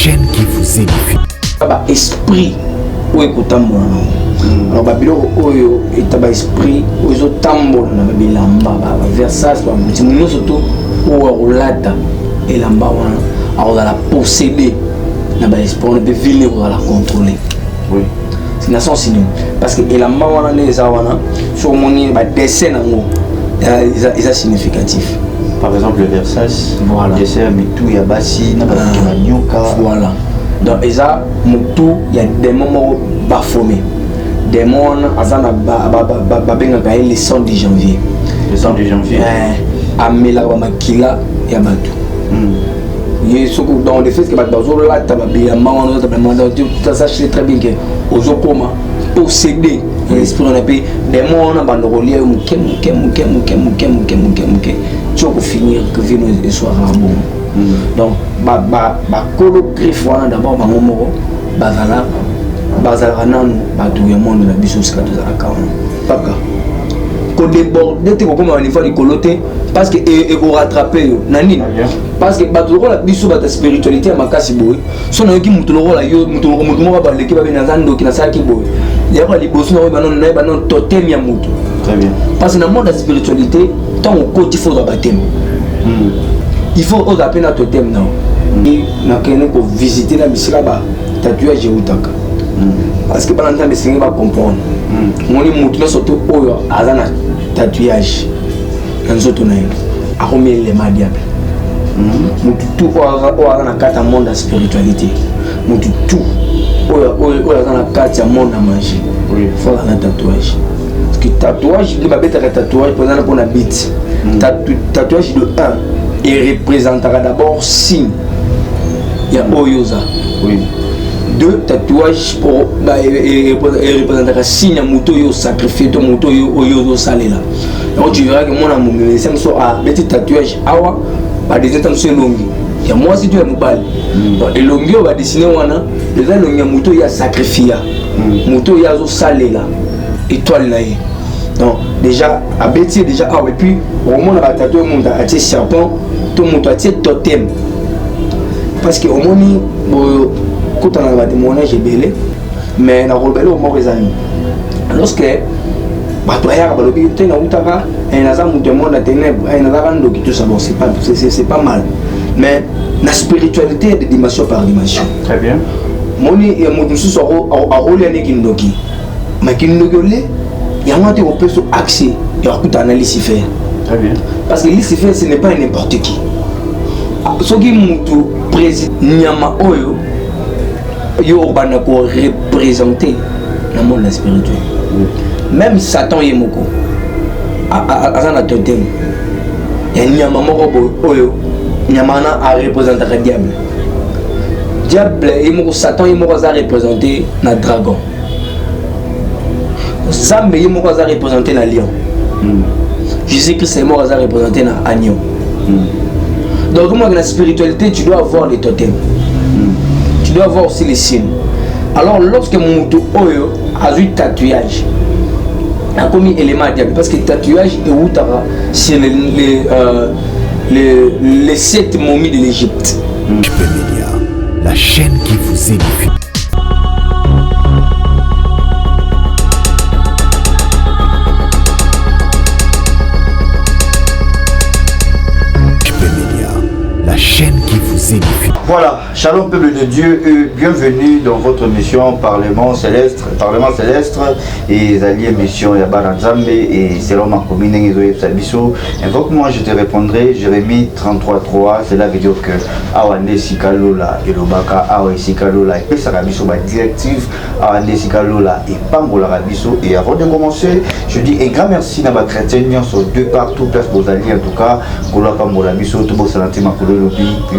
chaîne qui vous édifie. Esprit ou écoutant moi. Alors babilo oyo etaba esprit oyo tambola na babilamba ba versage ba mutimino surtout ou rolata elamba wana alors la posséder na ba esprit on peut venir la contrôler. Oui. C'est na sens signe parce que elamba wana les wana sur moni ba dessin nango ils significatif. Par exemple le versage, voilà. Dessin mitou ya basi na ba nyoka. Voilà. Donc eza mutu ya des moments bafomé. Des mondes azana babenga ka le 100 de janvier. Le 100 de janvier. Amela ba makila ya batu. Yesoko dans le fait que bazo la tababia mawana tabamanda tu sache très bien que ozokoma posséder l'esprit on appelle des mondes bandorolia muke tu finir que vino et soir bon. Donc ba kolo griffe wana d'abord ba momo bazala bazala nanu batu ya monde na biso sika tozalaka paka ko déborder te ko comme niveau de coloté parce que et ko rattraper nani parce que batu ko la biso bata spiritualité makasi boy so na yoki mutu lokola yo mutu moko ba leki ba bina zando ki na saki boy ya ko liboso na ba non totem ya mutu. Très bien. Parce que dans le monde de la spiritualité tant au côté il faut le baptême. Il faut oser appeler notre totem non. Et na kene ko visiter la bisila ba tatouage utaka. Parce que pendant temps c'est va comprendre. Mon ni mutu surtout oyo azana tatouage. Nzoto na yo. Akomi le madiable. Mutu tout oyo azana kata monde de la spiritualité. Mutu tout oyo azana kata monde de magie. Oui, faut la tatouage. Parce que tatouage il va mettre tatouage pour dans la bite. Tatouage de 1 et représentera d'abord signe. Il y a Oyoza. Oui. 2 tatouages pour représentera signe moto yo sacrifié to moto yo Oyozo salé là. Donc tu verras que mon amour mais c'est so a petit tatouage awa ba des intentions longues. Il y a moi si tu es mobile. Et longue on va dessiner wana déjà longue moto ya sacrifié. Moto ya zo salé là. Étoile là. Donc déjà à bêtiser déjà et puis au moment on va tatouer mon a tes serpent tout mon tes totem parce que au moment quand on a témoignage belé mais na rebelle au mort les amis lorsque batoya ba lobi te na utaka et na za mon témoin la ténèbre et na za ndo qui tout ça bon c'est pas mal mais la spiritualité de dimension par dimension. Très bien. Moni et mon sous a rôle à nekindoki mais kindoki il y a un peu de accès et un peu d'analyse faire. Très bien. Parce que Lucifer ce n'est pas n'importe qui. Ce qui est président Nyama Oyo, yo banako représenter le monde spirituel. Même Satan est moko. Azana totem. Et Nyama moko Oyo, Nyama a représenté le diable. Diable est moko Satan est moko a représenté le dragon. Zambe est moko a représenté le lion. Jésus-Christ est mort à représenter l'agneau. Donc, dans la spiritualité, tu dois avoir les totems. Tu dois avoir aussi les signes. Alors, lorsque mon oyo a eu tatouage, il a commis élément diable. Parce que le tatouage est où c'est les 7 momies de l'Égypte. Média, la chaîne qui vous édifie. Chaîne qui vous édifie. Voilà, shalom peuple de Dieu et bienvenue dans votre mission Parlement céleste et alliés émission Yabana Nzambe et selon ma commune Sabiso. Invoque-moi, je te répondrai. Jérémie 33:3, cela veut dire que Awande Sikalola et Lobaka Awa Sikalola et Sarabiso ma directive Awande Sikalola et Pambola Rabiso. Et avant de commencer, je dis un grand merci à ma chrétienne sur deux partout place vos alliés en tout cas Gola Pambola Biso tout beau salantima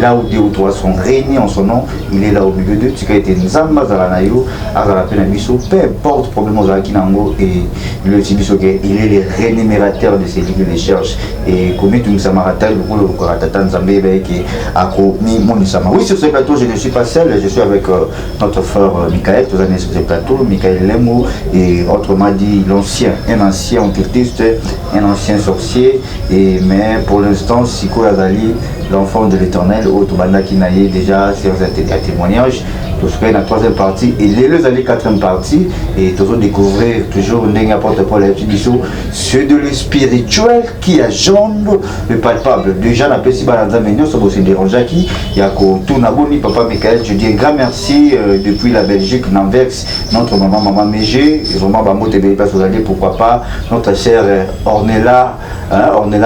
là où 2 ou 3 sont réunis en son nom, il est là au milieu d'eux. Tu as été Nzamba Zalanayo, Azalapena Biso, peu importe problème aux Akinango et le Tibiso, il est le rémunérateur de ces livres de recherche. Et comme tu nous samarata, le rôle de Koratata Nzambe, qui a commis mon Sama. Oui, sur ce plateau, je ne suis pas seul, je suis avec notre frère Michael, tous années sur ce plateau, Michael Lemo, et autrement dit l'ancien, un ancien occultiste, un ancien sorcier, et mais pour l'instant, Siko Azali. l'enfant de l'Éternel, au Tobanda qui naïe déjà sur un témoignage. Tout ce la troisième partie et les années quatrième partie et toujours découvrir toujours n'importe quoi les petits c'est de le spirituel qui agende le palpable. Déjà la petite balade maintenant ça aussi déranger qui il y a tout naboni papa Michael je dis un grand merci depuis la Belgique n'envers notre maman Mégé vraiment ba moté be passe aujourd'hui pourquoi pas notre chère Ornella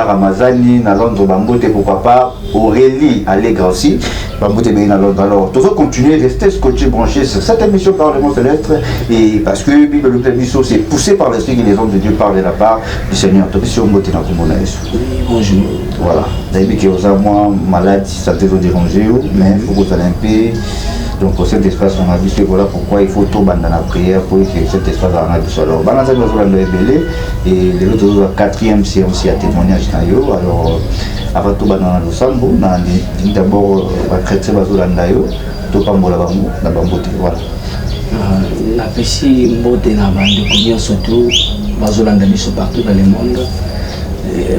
Ramazani na Londres Bambote pourquoi pas Aurélie Allègre aussi Bambote be na Londres alors toujours continuer rester scotché branché sur cette émission Parlement Céleste et parce que Bible le émission c'est poussé par l'esprit que les hommes de Dieu parlent de la part du Seigneur. Donc si on monte dans le monde bonjour. Voilà. D'ailleurs que vous avez moins malade si ça te déranger mais il faut que ça l'impe. Donc pour cet espace on a vu voilà pourquoi il faut tout dans la prière pour que cet espace en a du alors dans cette maison de belé et les autres quatrième séance à témoignage alors avant tout dans le sambo d'abord chrétien bazolanda yo to pambola bango na bambote voilà la pesi mbote na bande ko surtout bazolanda biso partout dans le monde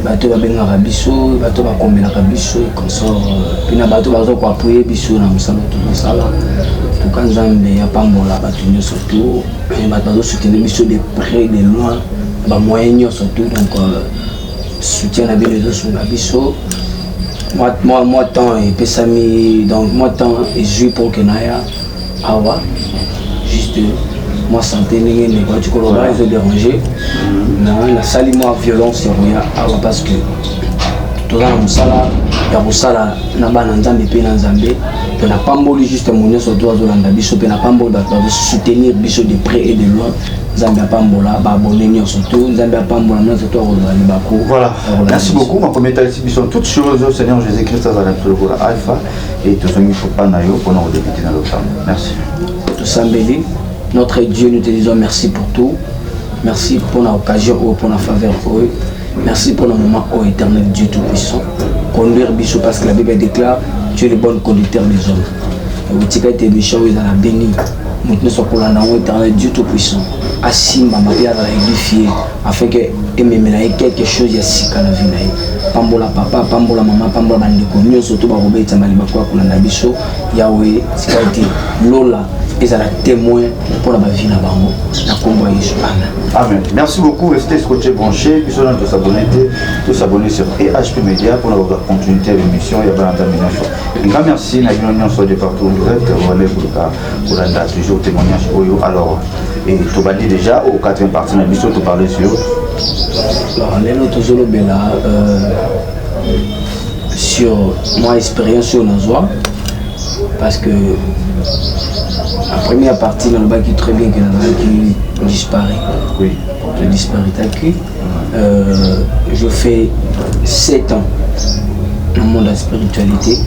bato babengaka biso bato bakombelaka biso consort pina bato bazoko appuyer biso na mosala tozosala tuka nzambe ya pambola bato nyonso tu bato bazosoutenir biso de près de loin bamoyen nyonso tu donc soutien na bino ezosunga biso moi temps epesami donc moi temps ezwi pour que naya awa juste moi santé ndenge ndenge tu koloba ezo déranger na sali moi violence ya awa parce que toza na mosala ya kosala na bana nzambe mpe na nzambe mpe na pamboli juste monyoso to azolanda biso mpe na pamboli bato bazosoutenir biso de près et de loin nzambe apambola baabone nyonso to nzambe apambola nyonso to akozala libako. Voilà, merci beaucoup ma première émission toutes choses au Seigneur Jésus-Christ azala tolokola alpha et tozongi fopa na yo mpona kodébuter na losambo. Merci tosambeli. Notre Dieu, nous te disons merci pour tout. Merci pour l'occasion, pour la faveur. Merci pour le moment, ô éternel Dieu Tout-Puissant. Conduire Bichou parce que la Bible déclare tu es le bon conducteur des hommes. Et vous tirez tes bichons, ils ont béni. Maintenant, ce qu'on a dans éternel Dieu Tout-Puissant. Assis, ma mère a édifié afin que quelque chose y a si qu'à la vie. Pambola papa, pambola maman, pambola bandeko. Nous surtout ba robé tamali bakwa kulanda biso. Yahweh, c'est quoi été Lola. Et ça la témoin pour la vie na bango na combo Yesu. Amen. Merci beaucoup, restez scotché branché, puis on tous s'abonner sur EHP Media pour la continuité de l'émission et la un grand merci na union soit de partout vous êtes relais pour la toujours témoignage alors et tout bandi déjà au quatrième partie na biso tout parler sur alors les autres zolo bela sur moi expérience sur Nazoa parce que la première partie dans le bas qui est très bien que qui disparaît. Oui. Je disparais je fais 7 ans dans le monde de la spiritualité.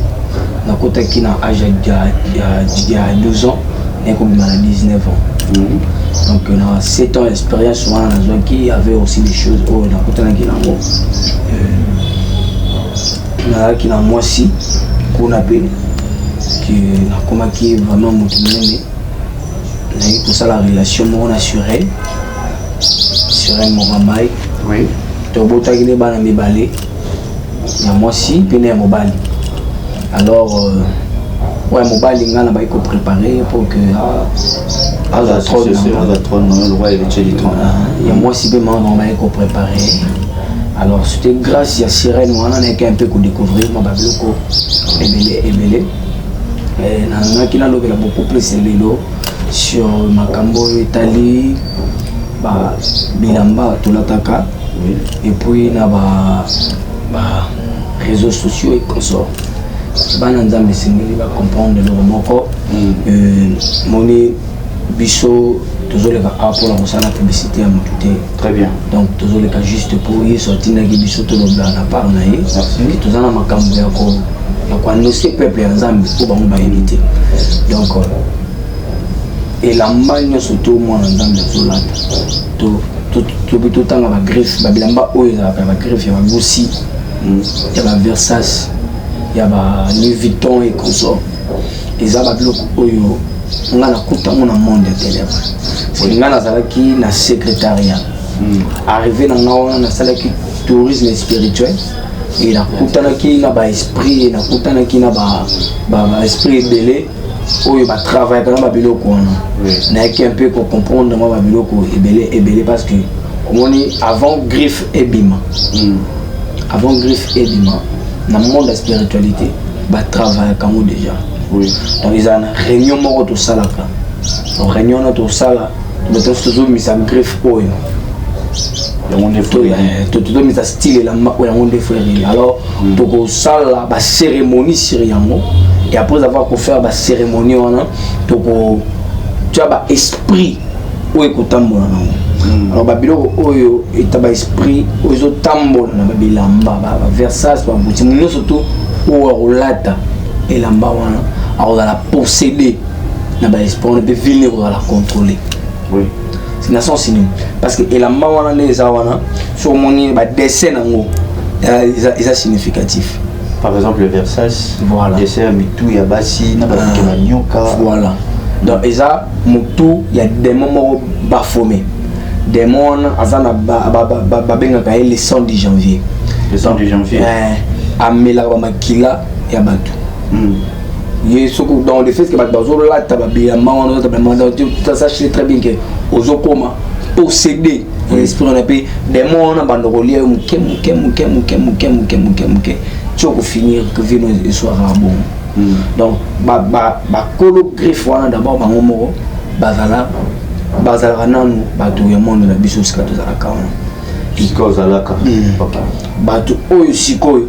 Dans le côté qui a âge il y a 12 ans, et comme il a 19 ans. Donc on a 7 ans d'expérience souvent dans la zone qui avait aussi des choses dans le côté qui a moi aussi qu'on appelle qui est vraiment motivé pour ça la relation naturelle sur un moramai oui to botaki ne bana mibale ya mwasi pe na mobali alors ouais mobali ngana ba ko préparer pour que la trône le roi et le trône ya mwasi pe maman ba ko préparer alors c'était grâce à Sirène on a un peu qu'on découvrir ma babloko ebele na qui n'a beaucoup plus lelo sur makambo etali ba bilamba tolataka et puis na ba réseaux sociaux et consorts bana nzambe singeli ba comprendre le moko moni biso tozoleka pour la mosala publicité à motuté très bien donc tozoleka juste pour y sortir na biso tolobla na part na ye qui tozana makambo ya ko annoncer peuple ya nzambe pour bango ba éviter donc et la magne surtout moi nzambe zolata to tanga ba griffe ba bilamba oyo za ba griffe ya ba goussi ya ba Versace ya ba Louis Vuitton et consort eza ba biloko oyo nga na kuta mon monde de télé c'est nga na zalaki na secrétariat arrivé na nga na salaki tourisme spirituel et nakutanaki na ba esprit nakutanaki na ba esprit belé oyo ba travail kana ba biloko wana na qui un peu pour comprendre moi ba biloko ebelé parce que omoni avant griffe et bima avant griffe et bima dans le monde de la spiritualité ba travail comme déjà donc ils ont réunion moko to salaka donc réunion na to sala mais to misa griffe oyo tout mis à style la alors donc ça la cérémonie sur yango et après avoir faire la cérémonie on a donc tu as esprit ou écoutambo alors babilo oyo etaba esprit oyo tambo na babilamba versas ba buti muno surtout o rolata elamba wana alors la posséder na ba esprit on peut venir la contrôler c'est une synonyme parce que elamba wana les awana sur mon ba dessin nango ils significatif. Par exemple le versage, voilà. Dessin mitou ya basi na ba nyoka. Voilà. Donc eza mutu ya démon bafomé. Démon azana ba benga ka le 100 de janvier. Le 100 de janvier. Amela ba makila ya batu. Yesuku dans le fait que bazo la tababia mawana tabamanda tu saches très bien que ozokoma posséder l'esprit on appelle démon na bandolier muke tu finir que vino et soit bon. Donc ba kolo griffe wana d'abord bango moko bazala nanu batu ya monde na biso skato za kaona iko zalaka batu oyo sikoyo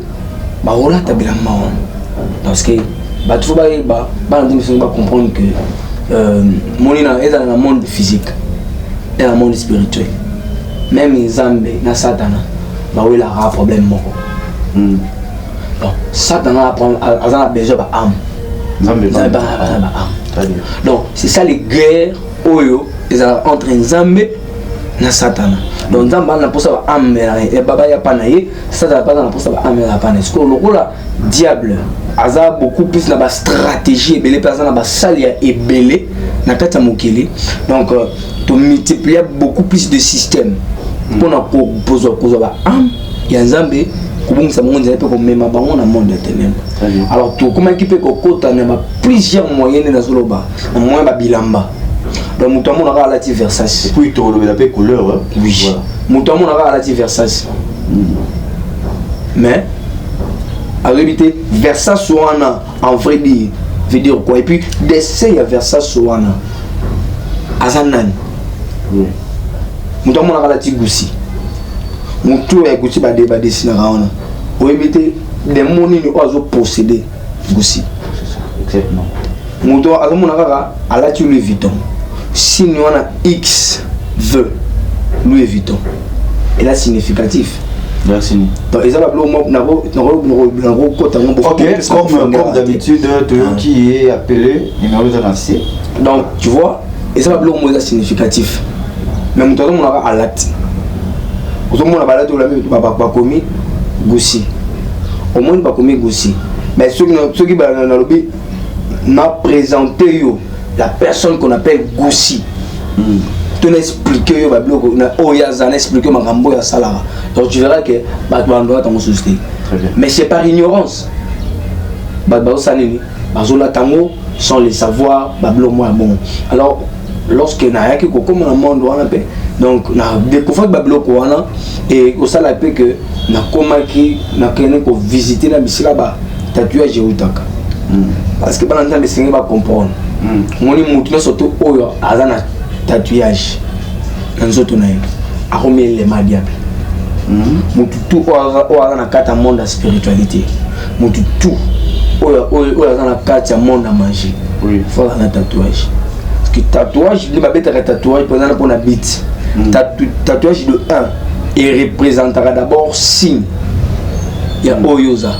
ba rola tabila mawana parce que il faut comprendre que mon est dans le monde physique et dans le monde spirituel. Même les Zambé, na Satana, il a un problème. Donc, Satana a besoin d'âme. Donc, c'est ça les guerres entre Zambé et Satana. Donc, Zambé a pour ça âme et Baba ya panaye, Satana a pour ça âme et la panaye. Ce que le diable a beaucoup plus de stratégie et les personnes na salle et belé na kata mokili. Donc tu multiplier beaucoup plus de systèmes pour na poser âme ya Nzambe kubungisa monde peut comme même bango na monde ténèbres. Alors tout comment qui peut kokota na plusieurs moyens na zoloba na moyen ba bilamba. Donc mutamon na relative versage. Et puis tu le appelle couleur. Oui. Mutamon na relative versage. Mais à réalité Versace Soana en vrai dire veut dire quoi et puis d'essayer à Versace Soana Azanan mutu amona kala ti gusi mutu ya gusi ba dessiner raona pour éviter des moni ni ozo posséder gusi exactement mutu azomona kaka ala ti Louis Vuitton si ni wana X veut Louis Vuitton et là significatif. Merci. Donc, ils comme d'habitude, qui est appelé numéro de lancé. Donc, tu vois, et ça va être significatif. Mais nous avons un acte. Nous avons un acte commis Goussi. Au moins, pas commis Goussi. Mais ceux qui m'ont présenté la personne qu'on appelle Goussi. Tu n'expliques pas expliqué ma gambo ya salara. Donc tu verras que doit dans société. Mais c'est par ignorance. Tango sans le savoir bon. Alors lorsque na yaki ko comme le monde wana pe donc na découvert babiloko wana et au sala pe que na komaki na kene ko visiter na bisila ba tatouage utaka. Parce que bana ntambe singi ba comprendre. Moni mutu surtout oyo azana tatouage nzoto na ye akomi le diable mutu tout oyo na kata monde de spiritualité mutu tout oyo na kata monde de magie faut na tatouage parce que tatouage li babeta tatouage pour na bit tatouage de 1 et représentera d'abord signe ya oyoza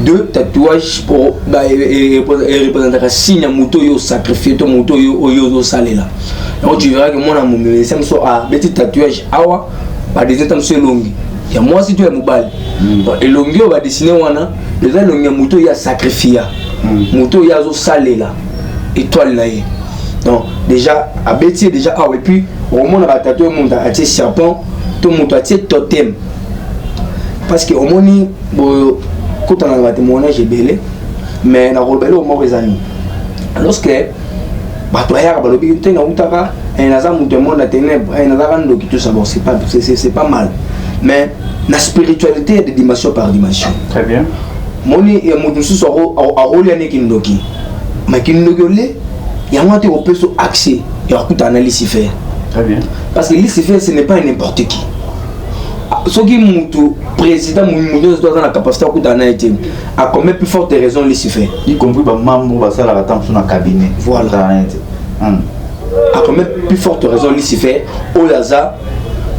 2 tatouage pour représentera signe muto yo sacrifier to muto yo salela. Donc tu verras que mon amour mais c'est un petit tatouage awa ba des temps c'est longi ya moi si tu es mobile donc et longi on va dessiner wana déjà longi muto ya sacrifier muto ya zo salela étoile là. Donc déjà à bêtiser déjà ah et puis au moment on va tatouer mon a serpent to muto a totem parce que au moni quand on a un témoignage belé mais na robelo mo rezani lorsque bato ya ba lobi te na utaka et na za mutu monde na ténèbres et na za rando qui tout ça bon c'est pas mal mais la spiritualité est de dimension par dimension. Très bien. Moni ya mutu so a rolia ne kindoki mais kindoki ole ya ngate ko peso accès ya kuta na Lucifer. Très bien. Parce que Lucifer ce n'est pas n'importe qui. Ce qui mutu président mutu doit avoir la capacité kuta na été a comme plus forte raison Lucifer. Y compris ba mambo ba sala ka tamsu na cabinet. Voilà. A comme plus forte raison Lucifer au laza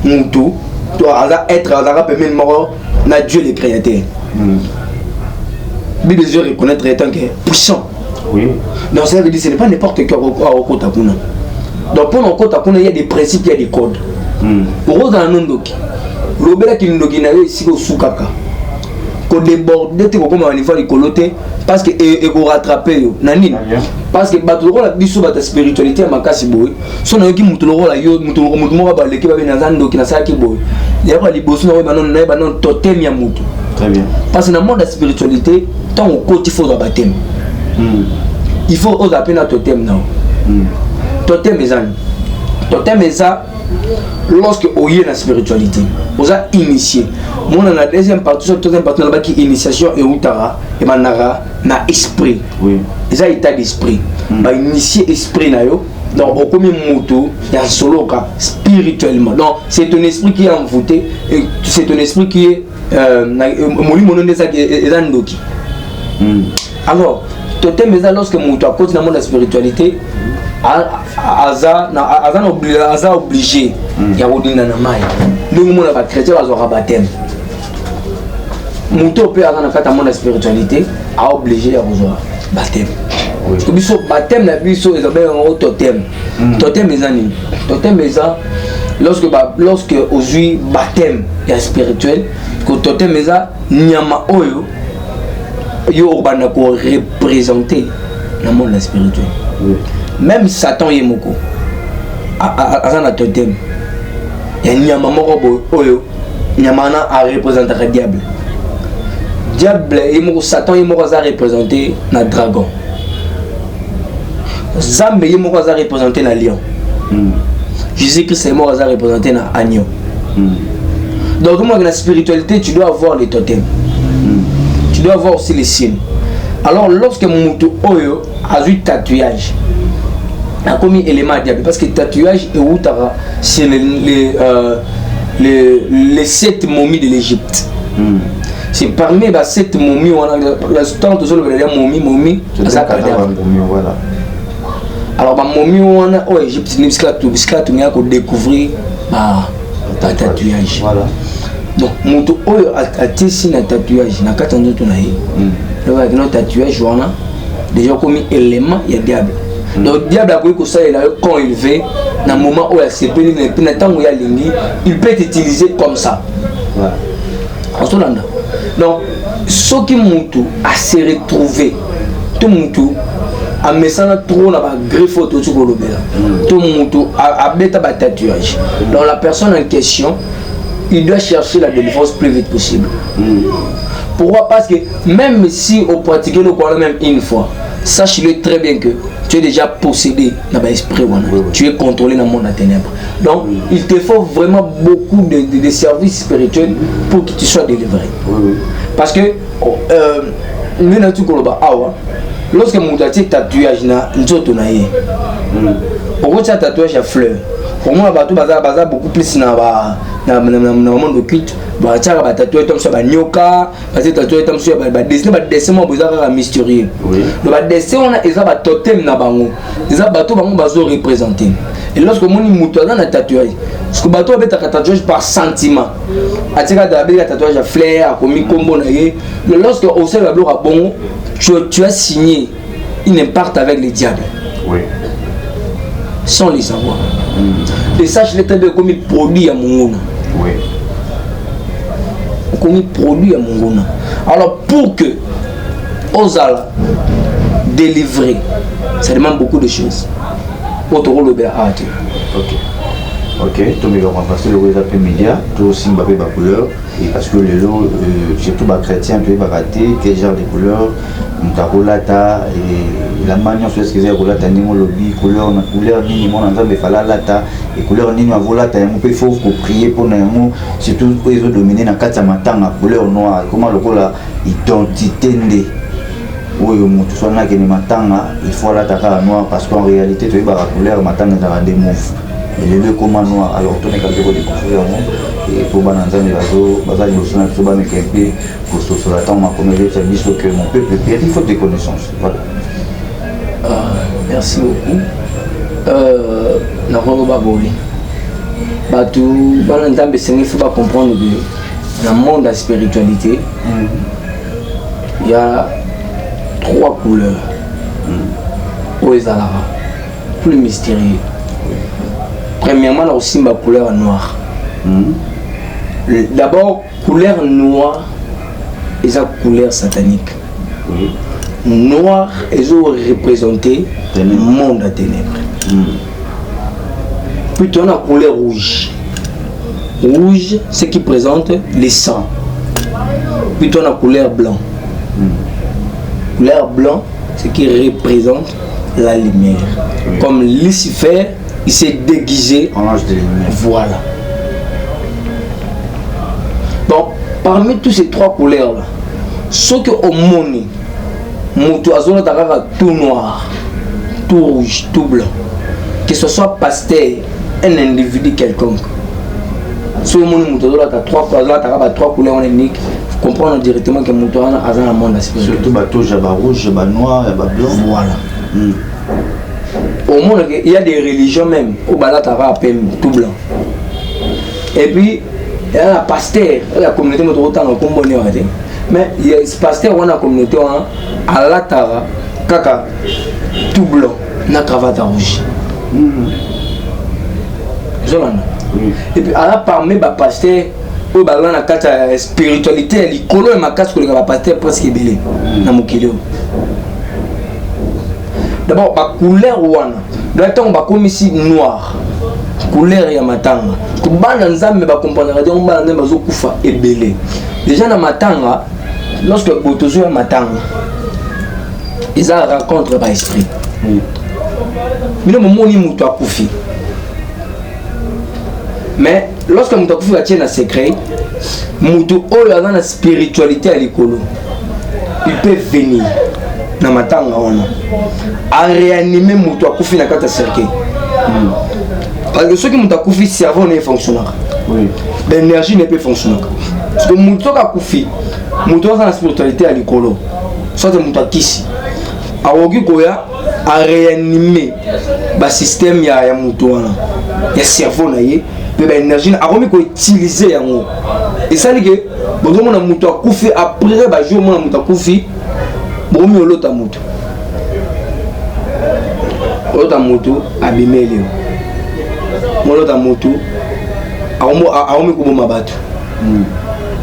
mutu doit être à permettre mort na Dieu le créateur. Bible Dieu reconnaître étant que puissant. Oui. Donc ça veut dire ce n'est pas n'importe qui au kota kuna. Donc pour nos kota kuna il y a des principes, il y a des codes. Pour dans nondoki. Lobela ki ndoki na yo ici au soukaka. Ko déborder te ko comme un niveau de coloté parce que et ko rattraper yo. Nani? Parce que bato la biso bata spiritualité makasi boy. So na yo ki mutu la yo mutu mo ba leki ba na ndoki na saki boy. Ya ko liboso na ba non totem ya mutu. Très bien. Parce que dans le monde de la spiritualité, tant au côté il faut un baptême. Il faut oser appeler un totem now. Totem est ça. Totem est ça. Lorsque on y est dans la spiritualité, on a initié. Moi dans la deuxième partie, sur la troisième partie, on a qui initiation et outara et manara na esprit. Oui. C'est ça état d'esprit. Bah initier esprit na yo. Donc au premier moto, il y a un solo cas spirituellement. Donc c'est ton esprit qui est envoûté et c'est ton esprit qui est alors, totem est lorsque mon toit côté dans la spiritualité, aza obligé, il y a aucun namai. Nous mon va chrétien va avoir baptême. Mon toit peut avoir dans la spiritualité, a obligé à avoir baptême. Parce que biso baptême na biso est un totem. Totem est ani. Totem est ça. Lorsque aujourd'hui baptême est spirituel, que totem est ça, nyama oyo yo bana ko représenter le monde spirituel. Même Satan yemoko azana totem. Ya nyama moko oyo nyama na a représenter le diable. Diable yemoko Satan yemoko za représenter na dragon. Zambe yemoko za représenter na lion. Jésus-Christ est mort à représenter un agneau. Donc, dans la spiritualité, tu dois avoir les totems. Tu dois avoir aussi les signes. Alors, lorsque mon moto oyo a eu tatouage, il a commis élément diable. Parce que tatouage est où c'est les 7 momies de l'Égypte. C'est parmi les 7 momies, on a la tante sur le momie, voilà. Alors, ma momie, on a au Égypte, on a découvrir un tatouage. Voilà. Donc, mon oyo a tissé un tatouage. Na katando tunaï. Donc, avec notre tatouage, on a déjà commis élément, il y a diable. Donc, diable a que ça, quand il veut, dans le moment où il s'est pénétré, il peut être utilisé comme ça. Voilà. Donc, ce qui a se retrouvé, tout le monde a mis ça trop dans la griffe auto tout le monde a mis un tatouage. Donc la personne en question, il doit chercher la délivrance le plus vite possible. Pourquoi? Parce que même si on pratique le Coran même une fois, sache-le très bien que tu es déjà possédé dans l'esprit, tu es contrôlé dans le monde des ténèbres. Donc il te faut vraiment beaucoup de services spirituels pour que tu sois délivré. Parce que nous n'avons tout lorsque mon tatouage na nzoto na ye on voit tatouage à fleurs pour moi bato baza beaucoup plus na monde occulte ba tchaka ba tatouage comme ça ba nyoka ba tatouage comme ça ba dessin mo bozaka mystérieux le ba dessin on a eza ba totem na bango eza bato bango bazo représenter et lorsque moni muto na tatouage parce que bato ba tatouage par sentiment atika da ba tatouage à fleurs a komi kombo na ye lorsque au sel ba bloka bongo tu as signé une impacte avec les diables. Oui. Sans les savoir. Et sache-le très bien comme il produit à mon gona. Oui. Comme il produit à mon gona. Alors pour que Ozala délivrer, ça demande beaucoup de choses. Autre rôle de ok. Ok, tout le monde passer le réseau média, tout aussi Mbappé ba couleur et parce que les lots surtout ba chrétien puis ba raté quel genre de couleur mutakolata et la manière sur ce que c'est kolata ni mon lobby couleur ni mon ensemble fala lata et couleur ni na volata on peut faut prier pour nous surtout pour les dominer dans quatre matanga couleur noire comment le cola identité ndé oui mutu soit na que ni matanga il faut la taka noir parce qu'en réalité tu ba couleur matanga dans des moves et les deux commandes noirs alors tout n'est qu'à découvrir et pour bananza les réseaux bazar de l'océan tout bas mais qu'un pour ce la temps m'a commédé ça dit que mon peuple perd il faut des connaissances voilà. Merci beaucoup. Na rongo baboli batu bananza il faut pas comprendre que dans le monde de la spiritualité il y a 3 couleurs au Ezalara plus mystérieux. Premièrement, la aussi ma couleur noire. D'abord, couleur noire et sa couleur satanique. Noir, ils ont représenté le monde à ténèbres. Puis on a couleur rouge. Rouge, c'est qui présente les sangs. Puis on a couleur blanc. Couleur blanc, c'est qui représente la lumière. Comme Lucifer, il s'est déguisé en ange de lumière. Voilà. Donc, parmi tous ces 3 couleurs-là, ce que au monde, tout noir, tout rouge, tout blanc, que ce soit pasteur, un individu quelconque, ce monde, il y a 3 couleurs uniques, il faut comprendre directement que le monde a un monde spirituel. Surtout, il y a rouge, il y a noir, il y a blanc. Voilà. Au monde, il y a des religions même où Balatara appelle tout blanc. Et puis, il y a la pasteur, la communauté mais il y a ce pasteur dans la communauté à la Tara, kaka, tout blanc, na cravate rouge. Et puis, à la parmi les pasteurs, où dans la spiritualité, les colons et ma casse que les pasteurs presque belé. D'abord, la couleur wana. Dans le temps, on comme ici noir. Couleur ya matanga. Tout bana nzambe ba comprendre radio bana nzambe bazo kufa ebelé. Déjà na matanga, lorsque botozo ya matanga, ils a rencontre par esprit. Mino momoni mutu akufi. Mais lorsque mutu akufi tient un secret, mutu oyo na spiritualité à l'écolo. Il peut venir. Na matanga wana a réanimer mutu akufi na kata cercueil parce que ceux qui mutu akufi cerveau ne fonctionne pas l'énergie ne peut fonctionner parce que mutu akufi mutu na spiritualité à likolo soit mutu akisi awoki koya a réanimer ba système ya mutu wana ya cerveau na ye pe ba énergie akomi ko utiliser yango et ça dit que bon mona mutu akufi après ba jour mona mutu akufi bon mieux l'autre moto abimeli l'autre moto aomi kuboma bato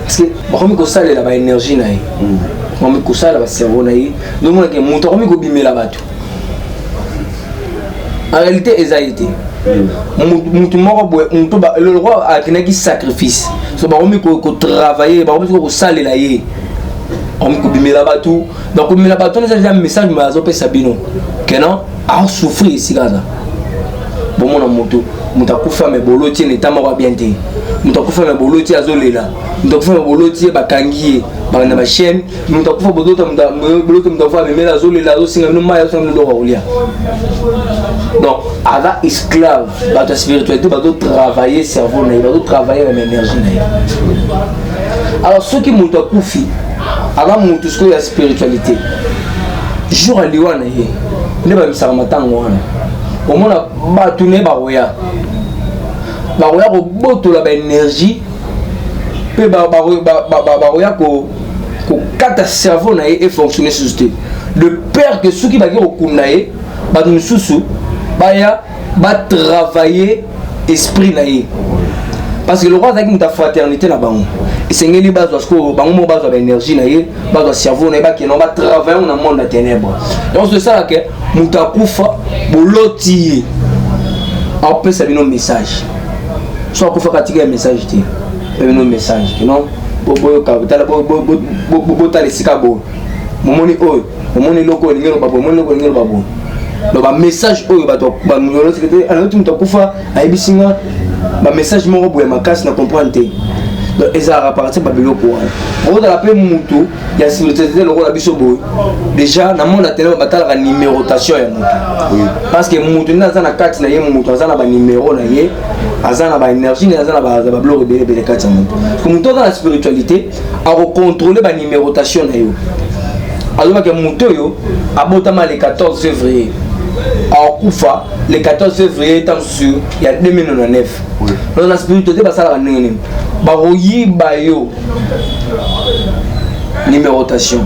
parce que bakomi kosalela ba énergie na ye bakomi kosalela ba cerveau na ye donc on a que moto akomi kobimela bato en réalité ezaïté mutu moko boye mutu le roi a qui sacrifice so bakomi ko travailler bakomi ko salela ye on kubimela bato donc kubimela bato c'est un message mais azope sabino que non a souffrir ici gaza bon mon moto mutakufa me boloti ne tama bien te mutakufa me boloti azolela mutakufa me boloti bakangie bana ba chaîne mutakufa boloti mutakufa me mela azolela azosinga no maya azosinga no rolia donc ada esclave bato spiritualité bato travailler cerveau na bato travailler avec énergie na alors ceux qui mutakufi avant mutu ce que la spiritualité jour à liwana ye ne ba misaka matango wana au mona ba tourner ba roya ko botola ba énergie pe ba roya ko kata cerveau na ye et fonctionner sur de peur que ceux qui ba ko kunda ye ba mususu ba ya ba travailler esprit na ye parce que le roi a une fraternité là-bas. Et c'est une base parce que bango base de l'énergie na ye, base de cerveau na ba qui non va travailler dans le monde de ténèbres. Donc c'est ça que mutakufa boloti. On peut savoir nos messages. soit qu'on fait pratiquer un message, un message, non? Le message message mon robot ma casse na comprendre donc ezara partir babelo ko on da la paix mutu ya sécurité le rôle biso boy déjà na monde atena batala numérotation ya mutu parce que mutu na za na carte na ye mutu za na ba numéro na ye za na ba énergie na za na ba bloc de les carte mutu comme mutu dans la spiritualité à contrôler ba numérotation na yo alors que mutu yo abotama le 14 février à Koufa le 14 février étant sûr il y a 2009 dans la spiritualité bah ça la nene bah royi bah yo numérotation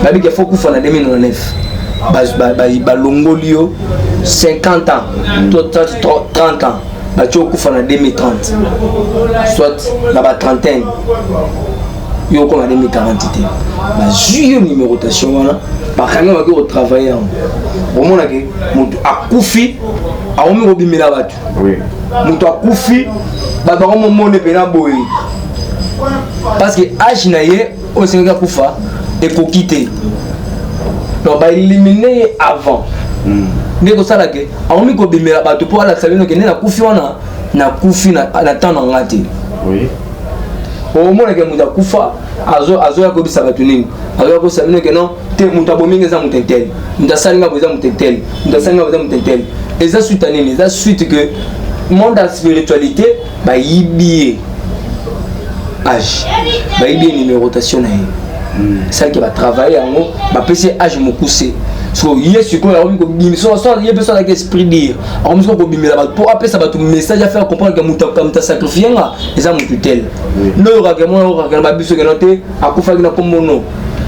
bah il faut Koufa en 2009 bah longolio 50 ans 30 ans bah tu Koufa en 2030 soit la trentaine yo comme en 2040 bah juillet numérotation voilà bah quand on va travailler au moins que mutu akufi aomi robimela batu mutu akufi baba ko mone pena boy parce que âge na ye o senga kufa et ko quitter donc ba éliminer avant ndeko sala ke aomi ko bimela batu pour la sabino ke na kufi wana na kufi na temps na ngati oui au moins que mutu akufa azo ya ko bisa batu nini azo ya ko sabino ke non te mutu abominga za mutentel ndasalinga boza mutentel ndasalinga boza mutentel et ça suite année ça suite que monde de la spiritualité ba yibié âge ba yibié numérotation na ça qui va travailler en ba PC âge mo couser so yesu ko ya ko bimiso so ye personne avec esprit dire on me ko bimela ba pour appeler ça ba tout message à faire comprendre que muta comme ta sacrifier nga et ça mututel no ra que mo ra que ba biso que noté akufa na kombono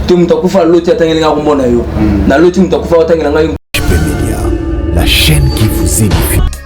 te muta kufa loti atangelinga kombona yo na loti muta kufa atangelinga yo la chaîne qui vous édifie.